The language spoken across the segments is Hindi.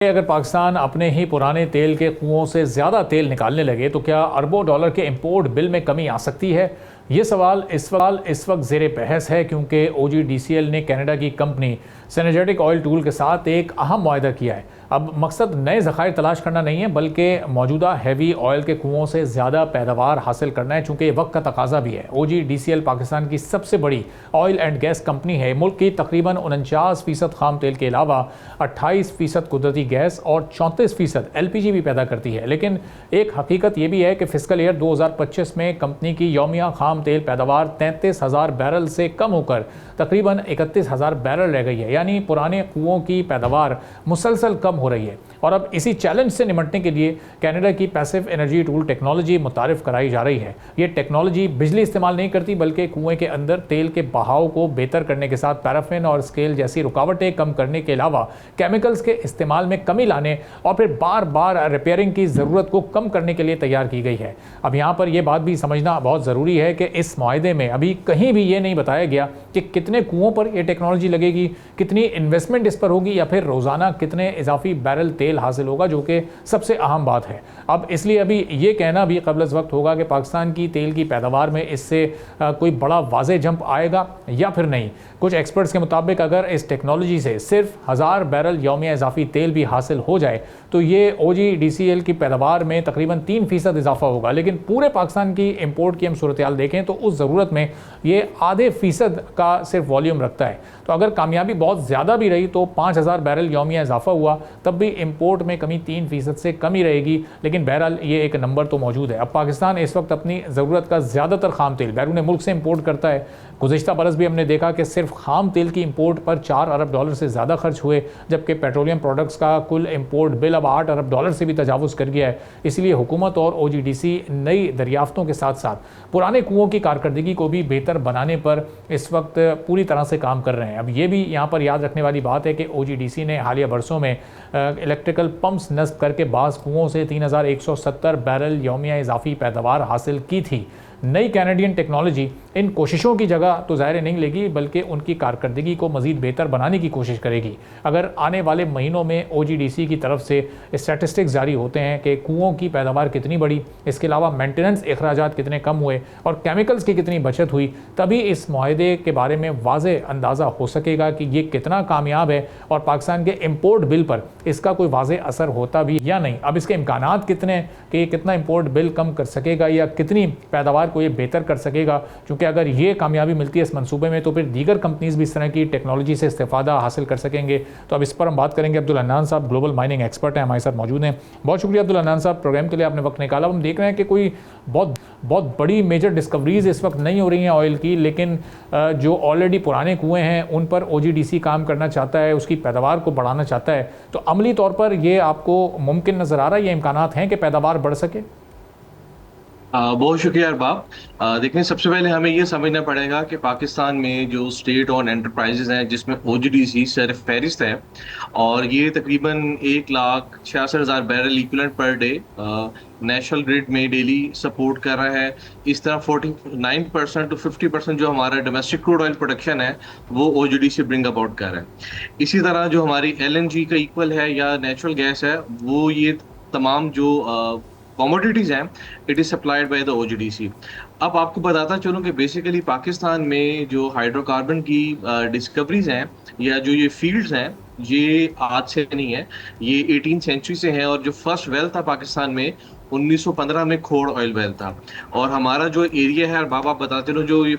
अगर पाकिस्तान अपने ही पुराने तेल के कुओं से ज़्यादा तेल निकालने लगे तो क्या अरबों डॉलर के इंपोर्ट बिल में कमी आ सकती है? ये सवाल इस वक्त ज़ेरे बहस है क्योंकि OGDCL ने कनाडा की कंपनी सिनर्जेटिक ऑयल टूल के साथ एक अहम मुआहदा किया है। अब मकसद नए ज़खायर तलाश करना नहीं है बल्कि मौजूदा हैवी ऑयल के कुओं से ज़्यादा पैदावार हासिल करना है, चूँकि वक्त का तकाजा भी है। OGDCL पाकिस्तान की सबसे बड़ी ऑयल एंड गैस कंपनी है। मुल्क की तकरीबन 49% खाम तेल के अलावा 28% कुदरती गैस और 34% LPG भी पैदा करती है। लेकिन एक हकीकत यह भी है कि फिस्कल ईयर 2025 में कंपनी की यौमिया खाम तेल पैदावार 33,000 बैरल से कम होकर तकरीबन 31,000 बैरल रह गई है, यानी पुराने कुओं की पैदावार मुसलसल कम हो रही है। और अब इसी चैलेंज से निपटने के लिए कनाडा की पैसिव एनर्जी टूल टेक्नोलॉजी मुतारिफ कराई जा रही है। ये टेक्नोलॉजी बिजली इस्तेमाल नहीं करती बल्कि कुएं के अंदर तेल के बहाव को बेहतर करने के साथ पैराफिन और स्केल जैसी रुकावटें कम करने के अलावा केमिकल्स के इस्तेमाल में कमी लाने और फिर बार बार रिपेयरिंग की ज़रूरत को कम करने के लिए तैयार की गई है। अब यहाँ पर यह बात भी समझना बहुत ज़रूरी है कि इस मुआहदे में अभी कहीं भी ये नहीं बताया गया कि कितने कुओं पर यह टेक्नोलॉजी लगेगी, कितनी इन्वेस्टमेंट इस पर होगी या फिर रोज़ाना कितने इजाफी बैरल तेल हासिल होगा, जो कि सबसे अहम बात है। अब इसलिए अभी ये कहना भी क़ब्ल अज़ वक्त होगा कि पाकिस्तान की तेल की पैदावार में इससे कोई बड़ा वाज़े जंप आएगा या फिर नहीं। कुछ एक्सपर्ट्स के मुताबिक अगर इस टेक्नोलॉजी से सिर्फ 1000 बैरल यौमिया इजाफी तेल भी हासिल हो जाए तो ये OGDCL की पैदावार में तकरीबन 3% इजाफा होगा। लेकिन पूरे पाकिस्तान की इंपोर्ट की हम सूरत हाल देखें तो उस ज़रूरत में ये आधे फीसद का सिर्फ वॉल्यूम रखता है। तो अगर कामयाबी बहुत ज़्यादा भी रही तो 5000 बैरल यौमिया इजाफा हुआ तब भी इंपोर्ट में कमी 3% से कमी रहेगी। लेकिन बहरहाल ये एक नंबर तो मौजूद है। अब पाकिस्तान इस वक्त अपनी ज़रूरत का ज़्यादातर खाम तेल बैरून मुल्क से इंपोर्ट करता है। गुज़िश्ता बरस भी हमने देखा कि सिर्फ खाम तेल की इंपोर्ट पर 4 अरब डॉलर से ज़्यादा खर्च हुए, जबकि पेट्रोलियम प्रोडक्ट्स का कुल इंपोर्ट बिल अब 8 अरब डॉलर से भी तजावुज़ कर गया है। इसलिए हुकूमत और OGDC नई दरियाफ्तों के साथ साथ पुराने कुओं की कारकर्दगी को भी बेहतर बनाने पर इस वक्त पूरी तरह से काम कर रहे हैं। अब ये भी यहाँ पर याद रखने वाली बात है कि OGDC ने हालिया बरसों में इलेक्ट्रिकल पंप्स नस्ब करके बाज़ कुओं से 3170 बैरल यौमिया इजाफी पैदावार हासिल की थी। नई कैनेडियन टेक्नोलॉजी इन कोशिशों की जगह तो ज़ाहिर नहीं लेगी बल्कि उनकी कारकर्दगी को मज़ीद बेहतर बनाने की कोशिश करेगी। अगर आने वाले महीनों में OGDC की तरफ से स्टैटिस्टिक्स जारी होते हैं कि कुओं की पैदावार कितनी बढ़ी, इसके अलावा मेंटेनेंस अखराजात कितने कम हुए और केमिकल्स की कितनी बचत हुई, तभी इस मुआहदे के बारे में वाज़े अंदाज़ा हो सकेगा कि ये कितना कामयाब है और पाकिस्तान के इम्पोर्ट बिल पर इसका कोई वाज़े असर होता भी या नहीं। अब इसके इम्कानात कितने कि कितना इम्पोर्ट बिल कम कर सकेगा या कितनी पैदावार को ये बेहतर कर सकेगा, क्योंकि अगर ये कामयाबी मिलती है इस मंसूबे में तो फिर दीगर कंपनीज भी इस तरह की टेक्नोलॉजी से इस्तेफादा हासिल कर सकेंगे। तो अब इस पर हम बात करेंगे। अब्दुल हन्नान साहब ग्लोबल माइनिंग एक्सपर्ट हैं, हमारे साथ मौजूद हैं। बहुत शुक्रिया अब्दुल हन्नान साहब, प्रोग्राम के लिए आपने वक्त निकाला। हम देख रहे हैं कि कोई बहुत बड़ी मेजर डिस्कवरीज इस वक्त नहीं हो रही हैं ऑयल की, लेकिन जो ऑलरेडी पुराने कुएँ हैं उन पर OGDC काम करना चाहता है, उसकी पैदावार को बढ़ाना चाहता है। तो अमली तौर पर यह आपको मुमकिन नज़र आ रहा है, ये इम्कानात हैं कि पैदावार बढ़ सके? बहुत शुक्रिया अरबाब। देखिए, सबसे पहले हमें ये समझना पड़ेगा कि पाकिस्तान में जो स्टेट ओन एंटरप्राइजेज हैं जिसमें OGDC सरफ़ फहरिस्त है और ये तकरीबन 1,66,000 barrel equivalent per day national grid में डेली सपोर्ट कर रहा है। इस तरह 49% टू 50% जो हमारा डोमेस्टिक क्रूड ऑयल प्रोडक्शन है वो OGDC ब्रिंग अबाउट कर रहा है। इसी तरह जो हमारी LNG का इक्वल है या नेचुरल गैस है, वो ये तमाम जो कमोडिटीज़ हैं, it is supplied by the OGDC। अब आपको बताता चलूँ कि बेसिकली पाकिस्तान में जो हाइड्रोकार्बन की डिस्कवरीज हैं या जो ये फील्ड्स हैं, ये आज से नहीं है, ये 18th सेंचुरी से हैं। और जो फर्स्ट वेल था पाकिस्तान में 1915 में खोड़ ऑयल वेल था। और हमारा जो एरिया है, और बाबा बताते रहो, जो ये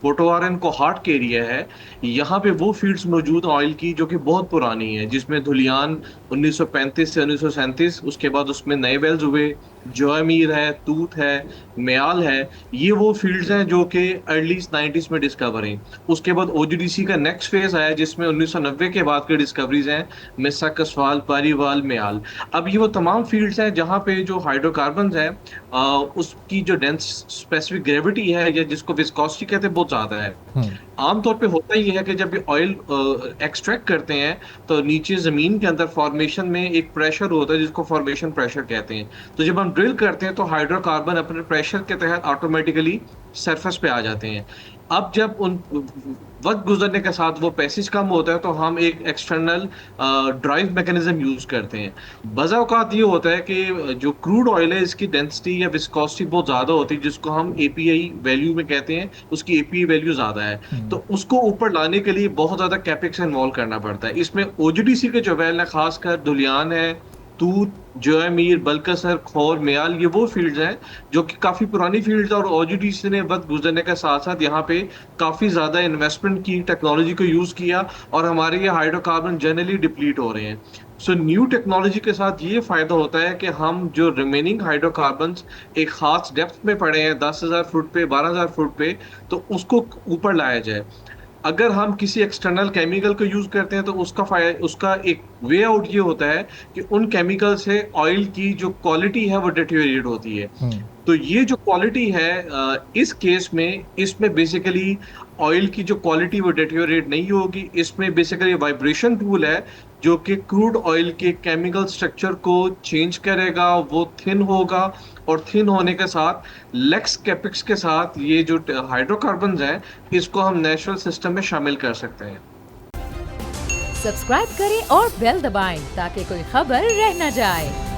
पोटोवार एंड कोहाट के एरिया है, यहाँ पे वो फील्ड्स मौजूद ऑयल की जो कि बहुत पुरानी है, जिसमें धुलियान 1935 से 1937, उसके बाद उसमें नए वेल्स हुए, जॉयमीर है, तूत है, म्याल है। ये वो फील्ड्स हैं जो कि अर्ली 90s में डिस्कवर हैं। उसके बाद OGDC का नेक्स्ट फेज आया जिसमें 1990 के बाद की डिस्कवरीज हैं, मिसा, कसवाल, पारीवाल, म्याल। अब ये वो तमाम फील्ड्स हैं जहाँ पे जो हाइड्रोकार्बन है उसकी जो डेंस स्पेसिफिक ग्रेविटी है या जिसको विस्कोसिटी कहते हैं बहुत ज़्यादा है। आमतौर पे होता ही है कि जब ये ऑयल एक्सट्रैक्ट करते हैं तो नीचे ज़मीन के अंदर फॉर्मेशन में एक प्रेशर होता है जिसको फॉर्मेशन प्रेशर कहते हैं। तो जब हम ड्रिल करते हैं तो हाइड्रोकार्बन अपने प्रेशर के तहत ऑटोमेटिकली सरफेस पे आ जाते हैं। अब जब उन वक्त गुजरने के साथ वो पैसेज कम होता है तो हम एक एक्सटर्नल ड्राइव मैकेनिज्म यूज करते हैं। बज़ा औक़ात ये होता है कि जो क्रूड ऑयल है इसकी डेंसिटी या विस्कोसिटी बहुत ज़्यादा होती है, जिसको हम एपीआई वैल्यू में कहते हैं, उसकी एपीआई वैल्यू ज़्यादा है। तो उसको ऊपर लाने के लिए बहुत ज़्यादा कैपेक्स इन्वॉल्व करना पड़ता है। इसमें ओजीडीसी के जो वेल है, खासकर धुलियान है, तूत, जोयामीर, बलकसर, खौर, मेयाल, ये वो फील्ड्स हैं जो कि काफ़ी पुरानी फील्ड्स, और ओजीडीसी ने वक्त गुजरने के साथ साथ यहाँ पे काफ़ी ज़्यादा इन्वेस्टमेंट की, टेक्नोलॉजी को यूज़ किया, और हमारे ये हाइड्रोकार्बन जनरली डिप्लीट हो रहे हैं। सो न्यू टेक्नोलॉजी के साथ ये फ़ायदा होता है कि हम जो रिमेनिंग हाइड्रोकार्बन्स एक ख़ास डेप्थ में पड़े हैं, 10,000 फुट पे, 12,000 फुट पे, तो उसको ऊपर लाया जाए। अगर हम किसी एक्सटर्नल केमिकल को यूज करते हैं तो उसका एक वे आउट ये होता है कि उन केमिकल से ऑयल की जो क्वालिटी है वो डिटेरियोरेट होती है। तो ये जो क्वालिटी है इस केस में, इसमें बेसिकली ऑयल की जो क्वालिटी वो डिटेरियोरेट नहीं होगी। इसमें बेसिकली वाइब्रेशन टूल है जो कि क्रूड ऑयल के केमिकल स्ट्रक्चर को चेंज करेगा, वो थिन होगा, और थिन होने के साथ लेक्स कैपेक्स के साथ ये जो हाइड्रोकार्बन्स हैं इसको हम नेचुरल सिस्टम में शामिल कर सकते हैं। सब्सक्राइब करें और बेल दबाएं ताकि कोई खबर रह न जाए।